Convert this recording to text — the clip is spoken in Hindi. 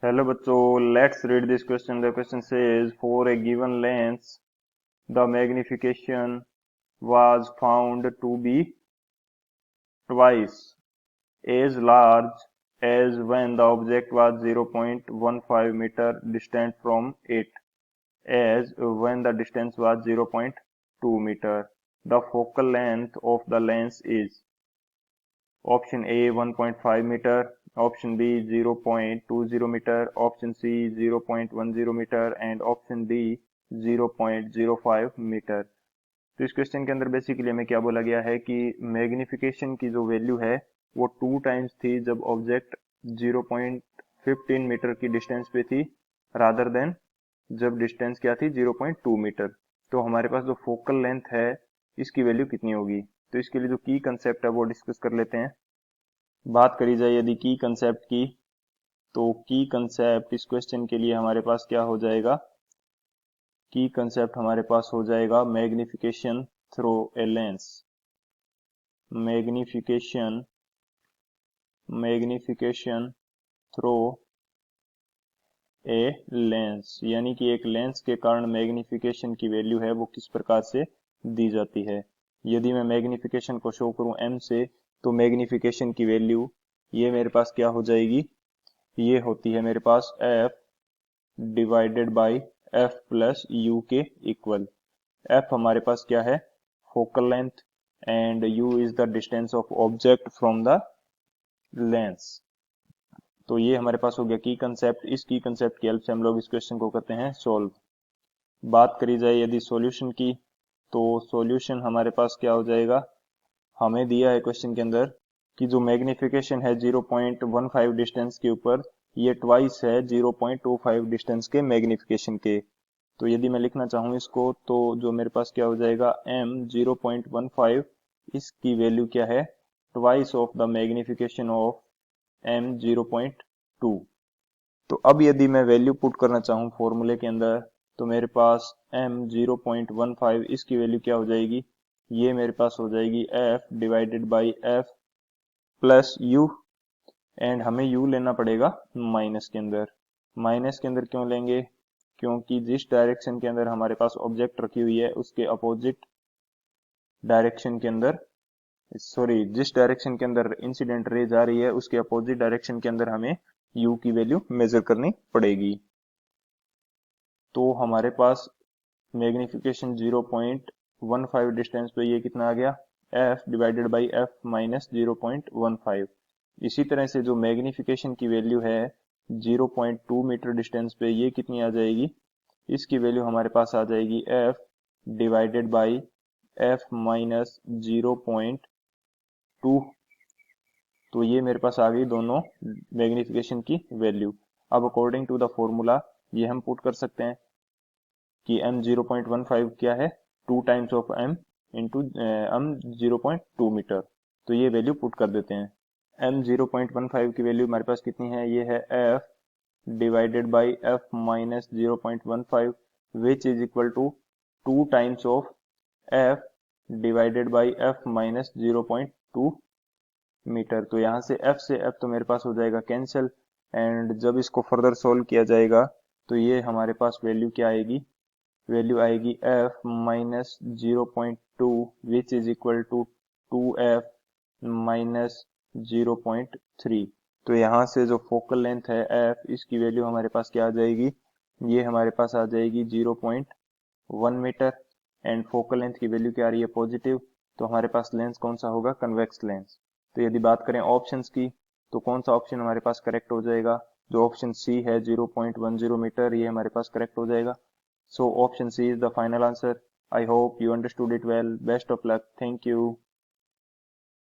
हेलो बच्चों, let's read this question. The question says for a given lens the magnification was found to be twice as large as when the object was 0.15 meter distant from it as when the distance was 0.2 meter. The focal length of the lens is option A 1.5 meter, option B 0.20 meter, option C 0.10 meter and option D 0.05 metre. तो इस क्वेश्चन के अंदर बेसिकली हमें क्या बोला गया है कि मैग्निफिकेशन की जो वैल्यू है वो 2 टाइम्स थी जब ऑब्जेक्ट 0.15 मीटर की डिस्टेंस पे थी रादर देन जब डिस्टेंस क्या थी 0.2 मीटर. तो हमारे पास जो फोकल लेंथ है इसकी वैल्यू कितनी होगी, तो इसके लिए जो की कंसेप्ट है वो डिस्कस कर लेते हैं. बात करी जाए यदि की कंसेप्ट की, तो की कंसेप्ट इस क्वेश्चन के लिए हमारे पास क्या हो जाएगा, की कंसेप्ट हमारे पास हो जाएगा magnification through a lens. Magnification through a lens, यानी कि एक लेंस के कारण मैग्निफिकेशन की वैल्यू है वो किस प्रकार से दी जाती है. यदि मैं मैग्निफिकेशन को शो करूं m से, तो मैग्निफिकेशन की वैल्यू ये मेरे पास क्या हो जाएगी, ये होती है मेरे पास f divided by f plus u के इक्वल. f हमारे पास क्या है, focal length, and u is the distance of object from the lens. तो ये हमारे पास हो गया की कंसेप्ट. इस की कंसेप्ट की हेल्प से हम लोग इस क्वेश्चन को करते हैं सॉल्व. बात करी जाए यदि सॉल्यूशन की, तो सॉल्यूशन हमारे पास क्या हो जाएगा, हमें दिया है क्वेश्चन के अंदर कि जो मैग्निफिकेशन है 0.15 डिस्टेंस के ऊपर, ये ट्वाइस है 0.25 डिस्टेंस के मैग्निफिकेशन के. तो यदि मैं लिखना चाहूँ इसको, तो जो मेरे पास क्या हो जाएगा, m 0.15, इसकी वैल्यू क्या है, twice of the magnification of m 0.2. तो अब यदि मैं वैल्यू पुट करना चाहूँ फॉर्मूले के अंदर, तो मेरे पास m 0.15 इसकी वैल्यू क्या हो जाएगी, ये मेरे पास हो जाएगी f divided by f plus u, and हमें u लेना पड़ेगा माइनस के अंदर. माइनस के अंदर क्यों लेंगे, क्योंकि जिस डायरेक्शन के अंदर हमारे पास ऑब्जेक्ट रखी हुई है उसके अपोजिट डायरेक्शन के अंदर, सॉरी, जिस डायरेक्शन के अंदर इंसिडेंट रे जा रही है उसके अपोजिट डायरेक्शन के अंदर हमें u की वैल्यू मेजर करनी पड़ेगी. तो हमारे पास मैग्निफिकेशन 0.15 डिस्टेंस पे ये कितना आ गया, f divided by f minus 0.15. इसी तरह से जो मैग्निफिकेशन की वैल्यू है 0.2 मीटर डिस्टेंस पे, ये कितनी आ जाएगी, इसकी वैल्यू हमारे पास आ जाएगी f divided by f minus 0.2. तो ये मेरे पास आ गई दोनों मैग्निफिकेशन की वैल्यू. अब अकॉर्डिंग टू द फॉर्मूला ये हम पुट कर सकते हैं कि m 0.15 क्या है, 2 times of m into m 0.2 metre. तो ये वैल्यू पुट कर देते हैं. m 0.15 की वैल्यू हमारे पास कितनी है, ये है f divided by f minus 0.15 which is equal to 2 times of f divided by f minus 0.2 metre. तो यहाँ से f तो मेरे पास हो जाएगा कैंसिल, एंड जब इसको फर्दर सोल्व किया जाएगा तो ये हमारे पास वैल्यू क्या आएगी, वैल्यू आएगी f minus 0.2 which is equal to 2f minus 0.3. तो यहाँ से जो फोकल लेंथ है f, इसकी वैल्यू हमारे पास क्या आ जाएगी, ये हमारे पास आ जाएगी 0.1 मीटर, एंड फोकल लेंथ की वैल्यू क्या आ रही है, पॉजिटिव. तो हमारे पास लेंस कौन सा होगा, कन्वेक्स लेंस. तो यदि बात करें ऑप्शंस की, तो कौन सा ऑप्शन हमारे पास करेक्ट हो जाएगा, जो ऑप्शन सी है 0.10 मीटर, ये हमारे पास करेक्ट हो जाएगा. So option C is the final answer. I hope you understood it well. Best of luck. Thank you.